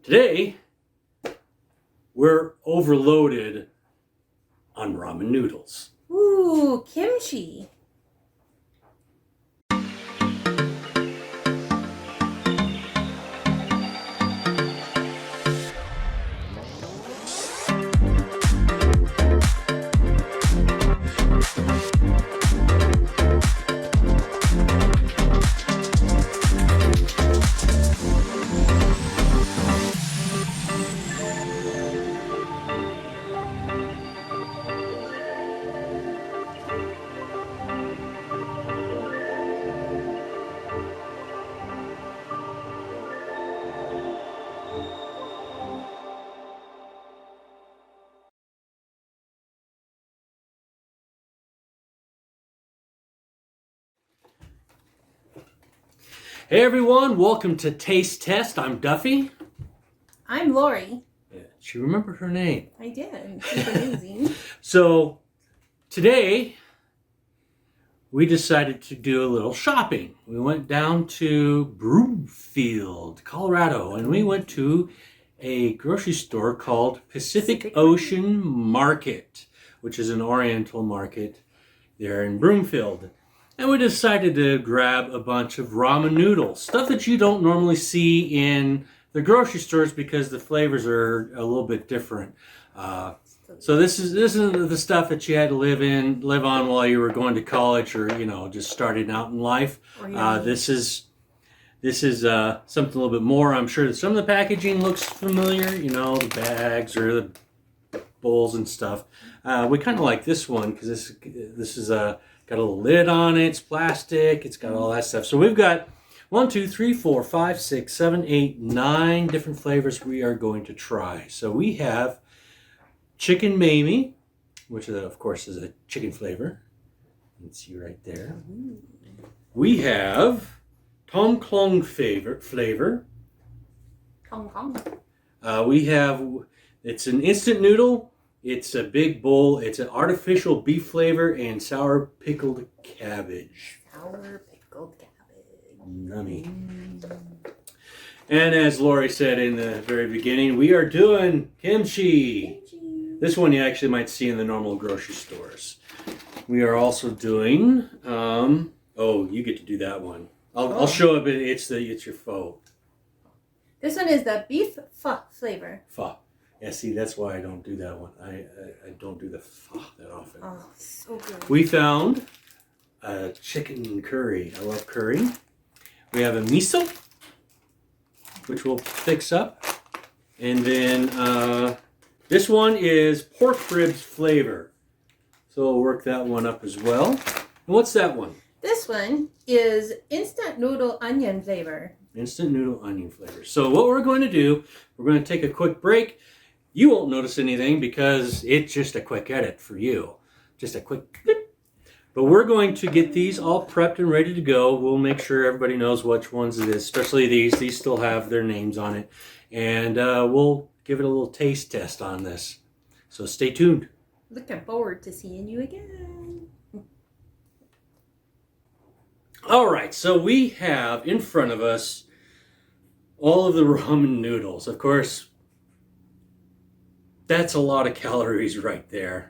Today, we're overloaded on ramen noodles. Ooh, kimchi. Hey everyone, welcome to Taste Test. I'm Duffy. I'm Lori. Yeah, she remembered her name. I did. It's amazing. So today we decided to do a little shopping. We went down to Broomfield, Colorado, and we went to a grocery store called Pacific Ocean Market, which is an Oriental market there in Broomfield. And we decided to grab a bunch of ramen noodles, stuff that you don't normally see in the grocery stores because the flavors are a little bit different. So this is the stuff that you had to live on while you were going to college or just starting out in life. This is something a little bit more. I'm sure that some of the packaging looks familiar, the bags or the bowls and stuff. We kind of like this one because this is got a little lid on it. It's plastic. It's got all that stuff. So we've got 1, 2, 3, 4, 5, 6, 7, 8, 9 different flavors we are going to try. So we have chicken mamie, which of course is a chicken flavor. You can see right there. We have Tom Klong flavor. Kong Kong. It's an instant noodle. It's a big bowl. It's an artificial beef flavor and sour pickled cabbage. Sour pickled cabbage. Yummy. And as Lori said in the very beginning, we are doing kimchi. This one you actually might see in the normal grocery stores. We are also doing, you get to do that one. I'll show it, but it's your faux. This one is the beef pho flavor. Pho. Yeah, see, that's why I don't do that one. I don't do the pho that often. Oh, so good. We found a chicken curry. I love curry. We have a miso, which we'll fix up. And then this one is pork ribs flavor. So we'll work that one up as well. And what's that one? This one is instant noodle onion flavor. Instant noodle onion flavor. So what we're going to do, we're going to take a quick break. You won't notice anything because it's just a quick edit for you. Just a quick clip. But we're going to get these all prepped and ready to go. We'll make sure everybody knows which ones it is, especially these. These still have their names on it. And we'll give it a little taste test on this. So stay tuned. Looking forward to seeing you again. All right, so we have in front of us all of the ramen noodles. Of course, that's a lot of calories right there.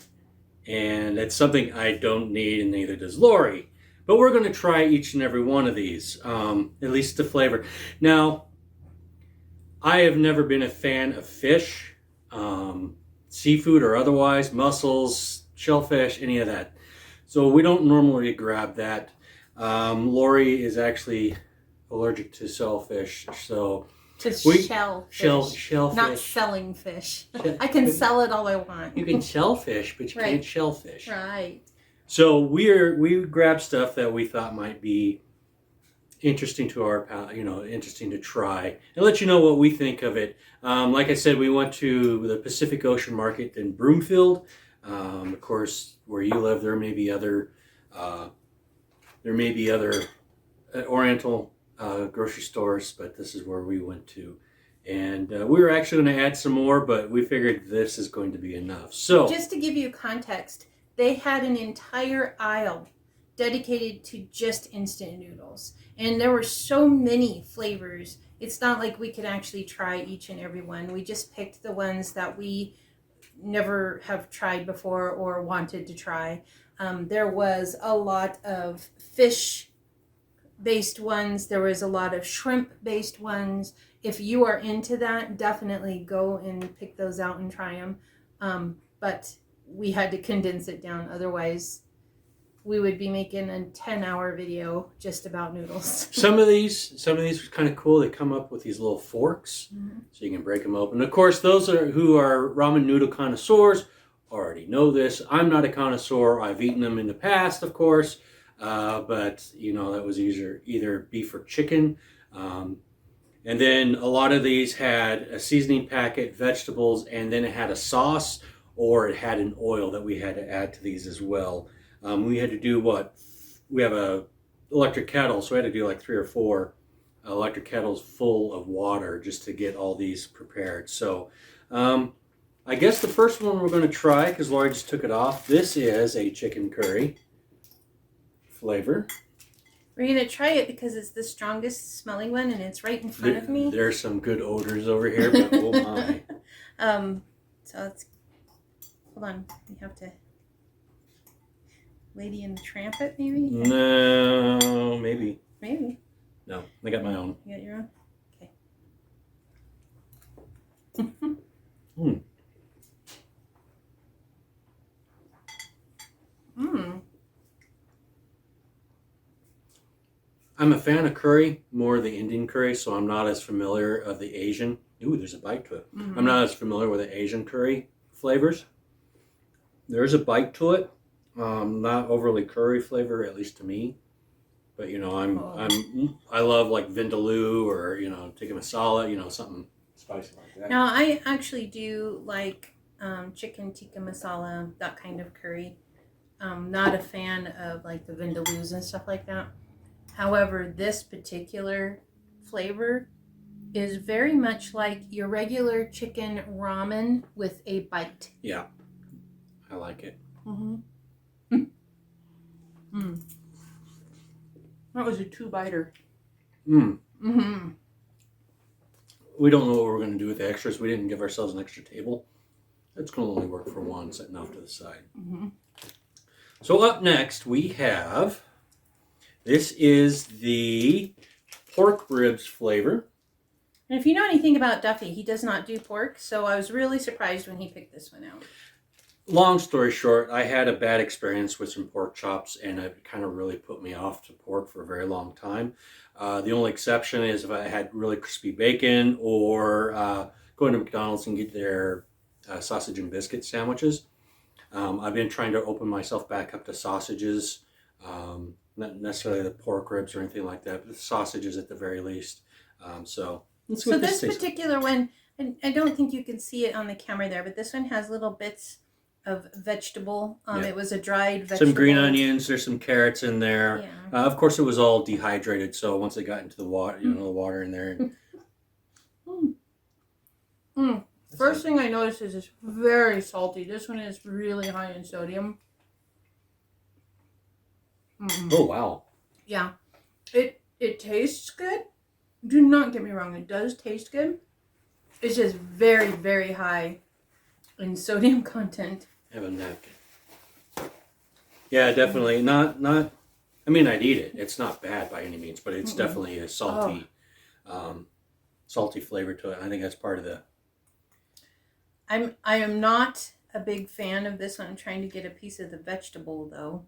And it's something I don't need, and neither does Lori. But we're going to try each and every one of these, at least the flavor. Now, I have never been a fan of fish, seafood or otherwise, mussels, shellfish, any of that. So we don't normally grab that. Lori is actually allergic to shellfish, so... Shellfish. Not selling fish. I can sell it all I want. You can sell fish, but you can't shellfish. Right. So we grab stuff that we thought might be interesting to interesting to try, and let you know what we think of it. Like I said, we went to the Pacific Ocean Market in Broomfield. Of course, where you live, there may be other Oriental grocery stores, but this is where we went to. And we were actually going to add some more, but we figured this is going to be enough. So just to give you context, they had an entire aisle dedicated to just instant noodles. And there were so many flavors it's not like we could actually try each and every one. We just picked the ones that we never have tried before or wanted to try. There was a lot of fish based ones, there was a lot of shrimp based ones. If you are into that, definitely go and pick those out and try them. But we had to condense it down, otherwise we would be making a 10-hour video just about noodles. Some of these are kind of cool. They come up with these little forks, so you can break them open. Of course, those who are ramen noodle connoisseurs already know this. I'm not a connoisseur. I've eaten them in the past, of course, but that was either beef or chicken. And then a lot of these had a seasoning packet, vegetables, and then it had a sauce or it had an oil that we had to add to these as well. We had to do we have a electric kettle, so we had to do like 3 or 4 electric kettles full of water just to get all these prepared. So I guess the first one we're going to try, because Lori just took it off, this is a chicken curry flavor. We're going to try it because it's the strongest smelling one and it's right in front of me. There's some good odors over here, but oh my. So let's, hold on, we have to Lady and the Tramp it, maybe? No, maybe. Maybe. No, I got my own. You got your own? Okay. I'm a fan of curry, more the Indian curry, so I'm not as familiar of the Asian. Ooh, there's a bite to it. I'm not as familiar with the Asian curry flavors. There's a bite to it. Not overly curry flavor, at least to me. But I love like vindaloo or tikka masala, something spicy like that. Now I actually do like chicken tikka masala, that kind of curry. Not a fan of like the vindaloos and stuff like that. However, this particular flavor is very much like your regular chicken ramen with a bite. Yeah, I like it. That was a 2-biter. We don't know what we're going to do with the extras. We didn't give ourselves an extra table. It's going to only work for one, sitting off to the side. So up next we have, this is the pork ribs flavor. And if you know anything about Duffy, he does not do pork, so I was really surprised when he picked this one out. Long story short, I had a bad experience with some pork chops, and it kind of really put me off to pork for a very long time. The only exception is if I had really crispy bacon or going to McDonald's and get their sausage and biscuit sandwiches. I've been trying to open myself back up to sausages, not necessarily the pork ribs or anything like that, but the sausages at the very least. So let's see what this tastes particular one, I don't think you can see it on the camera there, but this one has little bits of vegetable. It was a dried vegetable. Some green onions. There's some carrots in there. Yeah. Of course, it was all dehydrated. So once it got into the water, the water in there. First thing I noticed is it's very salty. This one is really high in sodium. Oh wow. Yeah, it tastes good. Do not get me wrong. It does taste good. It's just very, very high in sodium content. Have a napkin. Yeah, definitely not. I mean, I'd eat it. It's not bad by any means, but it's definitely a salty, salty flavor to it. I think that's part of the. I am not a big fan of this one. I'm trying to get a piece of the vegetable though.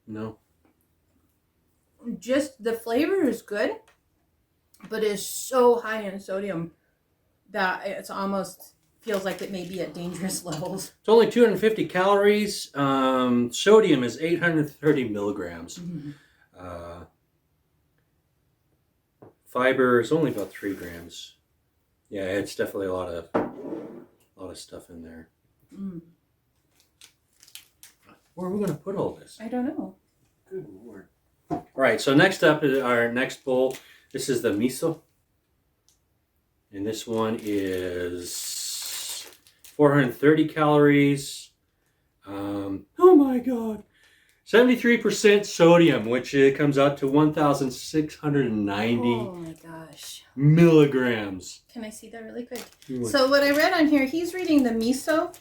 No. Just the flavor is good, but it's so high in sodium that it's almost feels like it may be at dangerous levels. It's only 250 calories. Sodium is 830 milligrams. Fiber is only about 3 grams. Yeah, it's definitely a lot of stuff in there. Where are we going to put all this? I don't know. Good Lord. All right, so next up is our next bowl. This is the miso. And this one is 430 calories. Oh my God. 73% sodium, which comes out to 1,690 Oh my gosh. milligrams. Can I see that really quick? So what I read on here, he's reading the miso.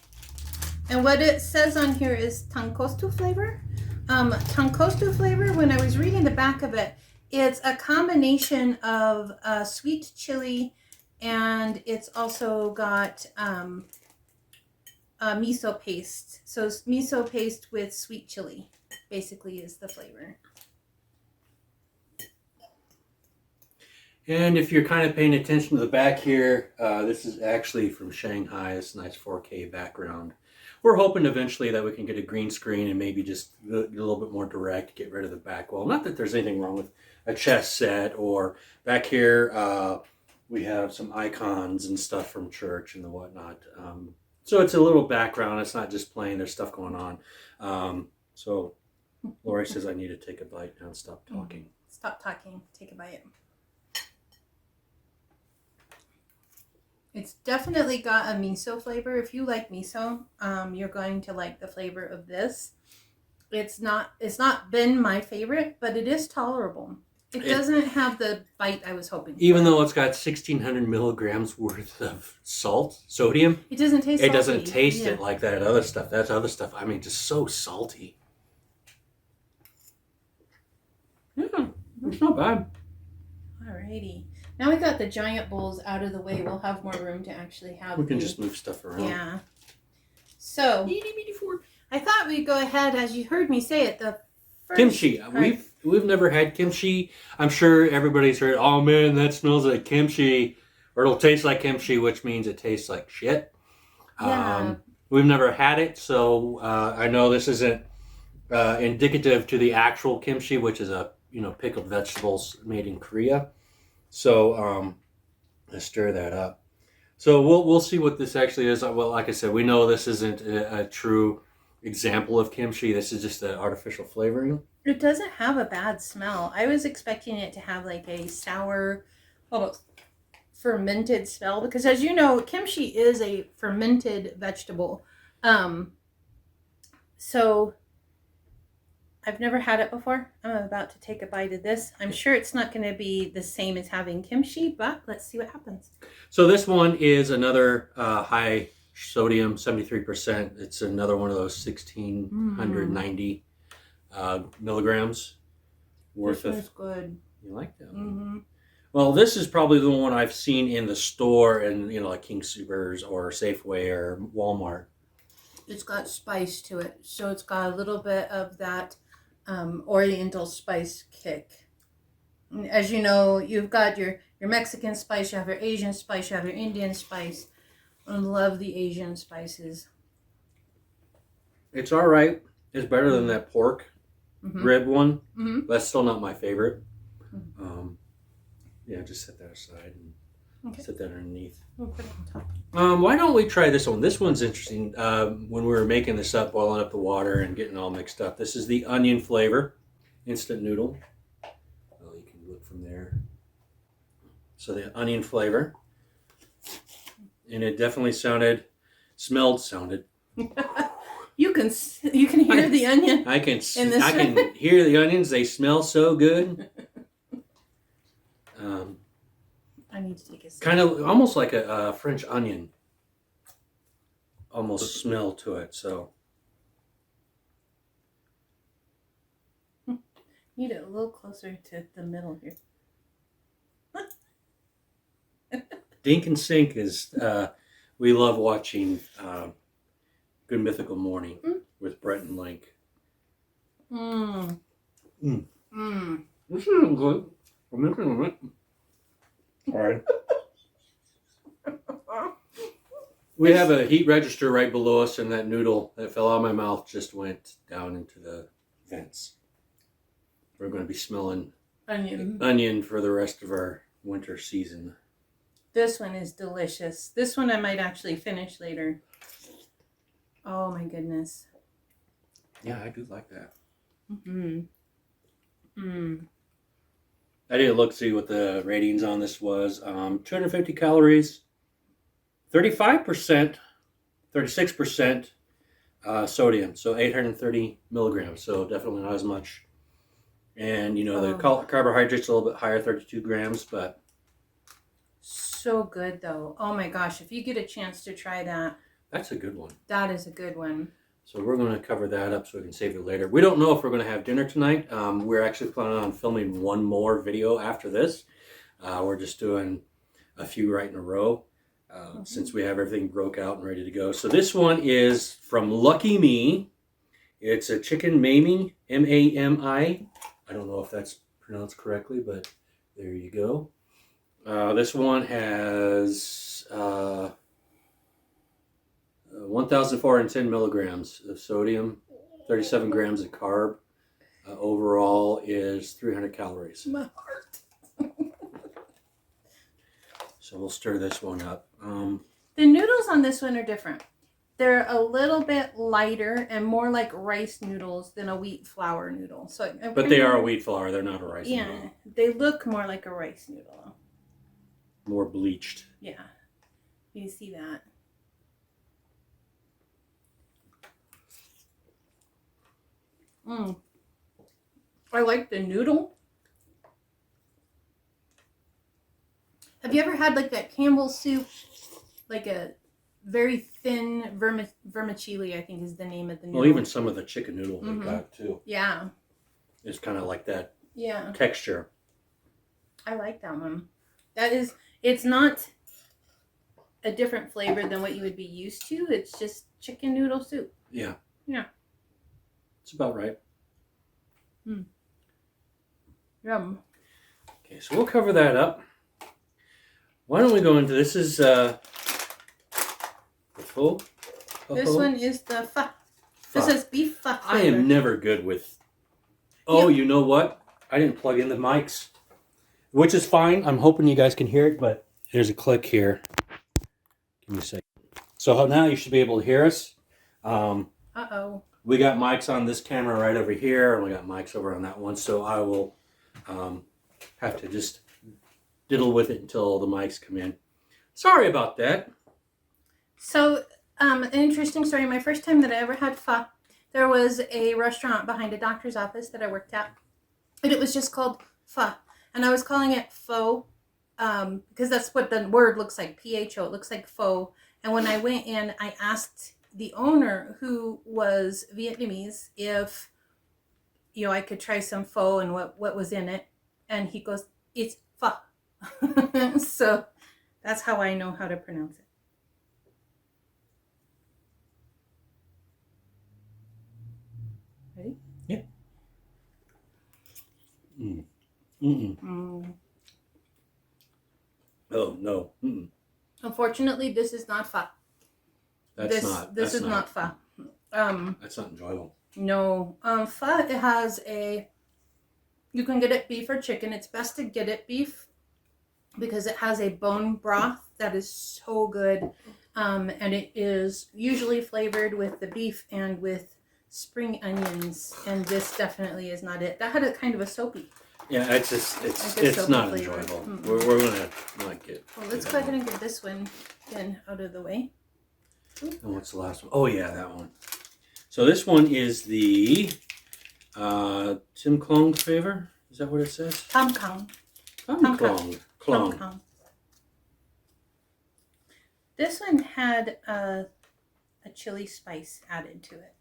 And what it says on here is tankostu flavor. Tankostu flavor, when I was reading the back of it, it's a combination of sweet chili, and it's also got miso paste. So miso paste with sweet chili basically is the flavor. And if you're kind of paying attention to the back here, this is actually from Shanghai. It's a nice 4K background. We're hoping eventually that we can get a green screen and maybe just a little bit more direct, get rid of the back wall. Not that there's anything wrong with a chess set, or back here we have some icons and stuff from church and the whatnot. So it's a little background. It's not just plain. There's stuff going on. So Lori says I need to take a bite now and stop talking. Stop talking. Take a bite. It's definitely got a miso flavor. If you like miso, you're going to like the flavor of this. It's not been my favorite, but it is tolerable. It doesn't have the bite I was hoping for. Even though it's got 1,600 milligrams worth of sodium, it doesn't taste salty. It doesn't taste it like that other stuff. That's other stuff. I mean, just so salty. Yeah, it's not bad. Alrighty. Now we got the giant bowls out of the way. We'll have more room to actually have. We can just move stuff around. Yeah. So I thought we'd go ahead, as you heard me say it, the first kimchi. We've never had kimchi. I'm sure everybody's heard, oh man, that smells like kimchi, or it'll taste like kimchi, which means it tastes like shit. Yeah. We've never had it, so I know this isn't indicative to the actual kimchi, which is a pickled vegetables made in Korea. So let's stir that up. So we'll see what this actually is. Well, like I said, we know this isn't a true example of kimchi. This is just an artificial flavoring. It doesn't have a bad smell. I was expecting it to have like a sour, almost fermented smell, because as you know, kimchi is a fermented vegetable. So I've never had it before. I'm about to take a bite of this. I'm sure it's not going to be the same as having kimchi, but let's see what happens. So this one is another high sodium, 73%. It's another one of those 1,690 milligrams worth this of. one's good. You like that one? Mm-hmm. Well, this is probably the one I've seen in the store, and like King Soopers or Safeway or Walmart. It's got spice to it, so it's got a little bit of that Oriental spice kick. As you know, you've got your Mexican spice, you have your Asian spice, you have your Indian spice. I love the Asian spices. It's all right. It's better than that pork rib one. Mm-hmm. That's still not my favorite. Mm-hmm. Yeah, just set that aside and set that underneath. We'll put it on top. Why don't we try this one? This one's interesting. When we were making this up, boiling up the water and getting all mixed up, this is the onion flavor instant noodle. Well, you can look from there. So the onion flavor. And it definitely sounded. You can hear the onion. I can hear the onions. They smell so good. I need to take a sip. Kind of almost like a French onion. Almost smell to it. So need it a little closer to the middle here. Dink and Sink is. We love watching Good Mythical Morning with Brett and Link. Mmm. Mm. Mmm. This is good. I'm making it. All right. We have a heat register right below us, and that noodle that fell out of my mouth just went down into the vents. We're going to be smelling onion for the rest of our winter season. This one is delicious. This one I might actually finish later. Oh my goodness. Yeah, I do like that. Mm-hmm. Mm. I didn't look to see what the ratings on this was. 250 calories, 35%, 36% sodium, so 830 milligrams, so definitely not as much. And, the carbohydrates a little bit higher, 32 grams, but... So good, though. Oh, my gosh. If you get a chance to try that. That's a good one. That is a good one. So we're going to cover that up so we can save it later. We don't know if we're going to have dinner tonight. We're actually planning on filming one more video after this. We're just doing a few right in a row since we have everything broke out and ready to go. So this one is from Lucky Me. It's a chicken mamie, M-A-M-I. I don't know if that's pronounced correctly, but there you go. This one has 1,410 milligrams of sodium, 37 grams of carb. Overall is 300 calories. My heart. So we'll stir this one up. The noodles on this one are different. They're a little bit lighter and more like rice noodles than a wheat flour noodle. But they are a wheat flour. They're not a rice noodle. Yeah, they look more like a rice noodle. More bleached. Yeah, you see that. I like the noodle. Have you ever had like that Campbell's soup? Like a very thin vermicelli, I think is the name of the noodle. Well, even some of the chicken noodle we got too. Yeah. It's kind of like that Yeah. texture. I like that one. It's not a different flavor than what you would be used to. It's just chicken noodle soup. Yeah. Yeah. It's about right. Yum. Okay, so we'll cover that up. Why don't we go into this? Is the pho? This one is the pho. This is beef pho. I am never good with. Oh, you know what? I didn't plug in the mics, which is fine. I'm hoping you guys can hear it, but there's a click here. Give me a second. So now you should be able to hear us. Uh-oh. We got mics on this camera right over here, and we got mics over on that one. So I will have to just diddle with it until the mics come in. Sorry about that. So, an interesting story. My first time that I ever had pho, there was a restaurant behind a doctor's office that I worked at, and it was just called pho. And I was calling it pho because that's what the word looks like, P-H-O. It looks like pho. And when I went in, I asked the owner, who was Vietnamese, if I could try some pho and what was in it. And he goes, "It's pho." So that's how I know how to pronounce it. Ready? Yeah. Oh, no. Unfortunately, this is not pho. This is not pho. That's not enjoyable. No. Pho, it has you can get it beef or chicken. It's best to get it beef because it has a bone broth that is so good. And it is usually flavored with the beef and with spring onions. And this definitely is not it. That had a kind of a soapy. Yeah, it's not flavor. enjoyable. We're gonna like it. Well, let's go ahead and get this one then out of the way. And what's the last one? Oh yeah, that one. So this one is the Tim Klong flavor. Is that what it says? Tom Kong. Klong. This one had a chili spice added to it.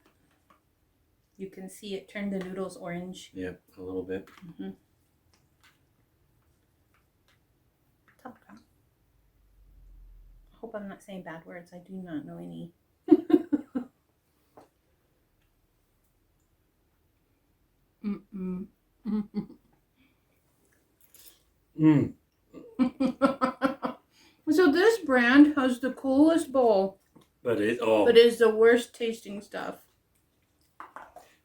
You can see it turned the noodles orange. Yep, a little bit. Tom Kong. I hope I'm not saying bad words. I do not know any. So this brand has the coolest bowl, but it is the worst tasting stuff.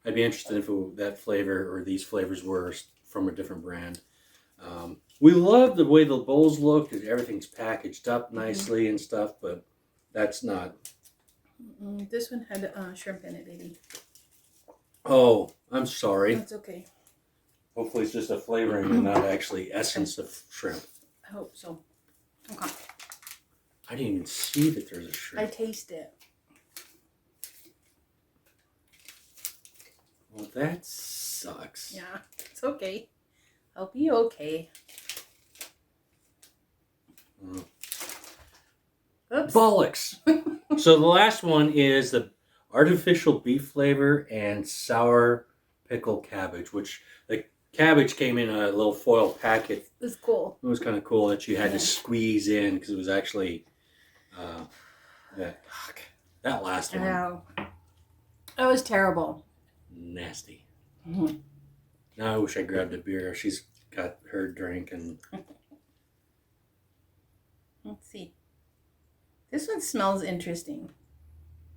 I'd be interested if that flavor or these flavors were from a different brand. We love the way the bowls look. Everything's packaged up nicely and stuff, but that's not. This one had shrimp in it, baby. Oh, I'm sorry. That's okay. Hopefully it's just a flavoring and not actually essence of shrimp. I hope so. Okay. I didn't even see that there's a I shrimp. taste it. Well, that sucks. Yeah, it's okay. I'll be okay. Mm. Oops. Bollocks. So the last one is the artificial beef flavor and sour pickle cabbage, which the cabbage came in a little foil packet. It was cool. It was kind of cool that you had to squeeze in because it was actually that last one. Wow. That was terrible. Nasty. Mm-hmm. Now I wish I grabbed a beer. She's got her drink and Let's see. This one smells interesting.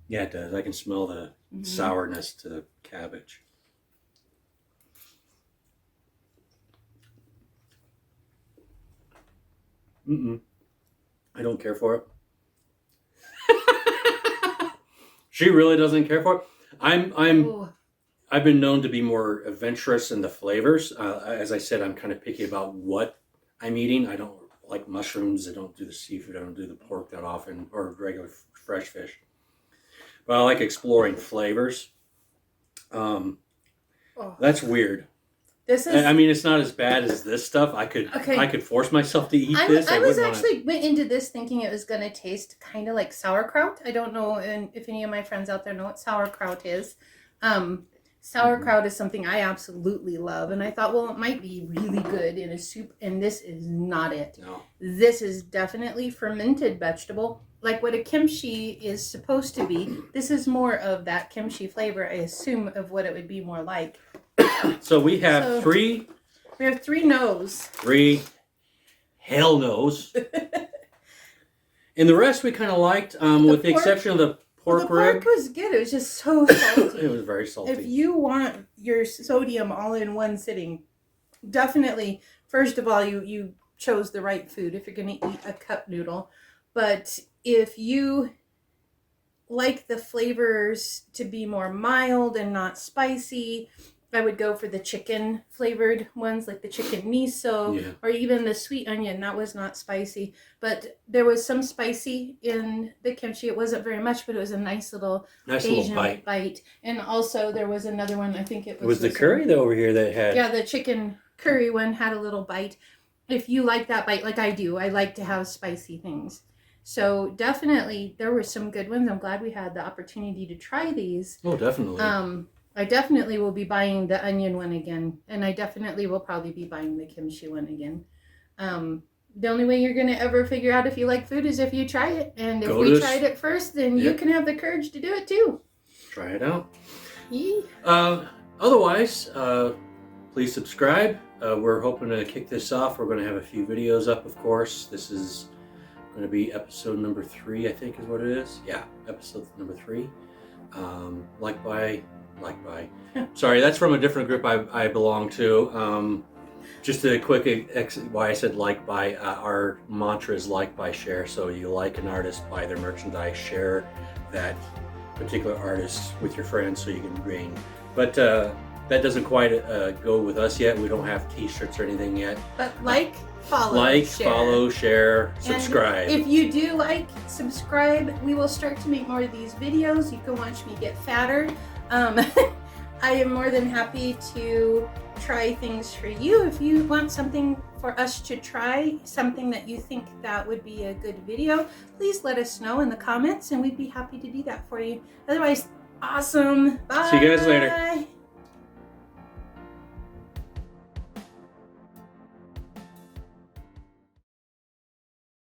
yeah, it does. I can smell the sourness to the cabbage. I don't care for it. She really doesn't care for it. I've been known to be more adventurous in the flavors. As I said, I'm kind of picky about what I'm eating. I don't like mushrooms. I don't do the seafood. I don't do the pork that often, or regular fresh fish. But I like exploring flavors. That's weird. This is. I mean, it's not as bad as this stuff. I could force myself to eat this. I went into this thinking it was going to taste kind of like sauerkraut. I don't know if any of my friends out there know what sauerkraut is. Sauerkraut is something I absolutely love, and I thought, well, it might be really good in a soup, and this is not it. No. This is definitely fermented vegetable, like what a kimchi is supposed to be. This is more of that kimchi flavor, I assume, of what it would be more like. So we have three. We have 3 no's. 3 hell no's. And the rest we kind of liked, with the exception of the pork rib. The pork was good. It was just so salty. It was very salty. If you want your sodium all in one sitting, definitely, first of all, you chose the right food if you're going to eat a cup noodle. But if you like the flavors to be more mild and not spicy, I would go for the chicken flavored ones, like the chicken miso, or even the sweet onion. That was not spicy, but there was some spicy in the kimchi. It wasn't very much, but it was a nice little Asian bite. And also there was another one. I think it was the curry over here that had. Yeah, the chicken curry one had a little bite. If you like that bite, like I do, I like to have spicy things. So definitely, there were some good ones. I'm glad we had the opportunity to try these. Oh, definitely. I definitely will be buying the onion one again, and I definitely will probably be buying the kimchi one again. The only way you're going to ever figure out if you like food is if you try it, and if we tried it first, then you can have the courage to do it too. Try it out. Yeah. Otherwise, please subscribe. We're hoping to kick this off. We're going to have a few videos up, of course. This is going to be episode number 3, I think is what it is. Yeah, episode number 3. Sorry, that's from a different group I belong to. Just a quick why I said like by. Our mantra is like, buy, share. So you like an artist, buy their merchandise, share that particular artist with your friends so you can gain. But that doesn't quite go with us yet. We don't have t-shirts or anything yet. But follow, share, subscribe. And if you do subscribe, we will start to make more of these videos. You can watch me get fatter. I am more than happy to try things for you. If you want something for us to try, something that you think that would be a good video, please let us know in the comments and we'd be happy to do that for you. Otherwise, awesome. Bye. See you guys later.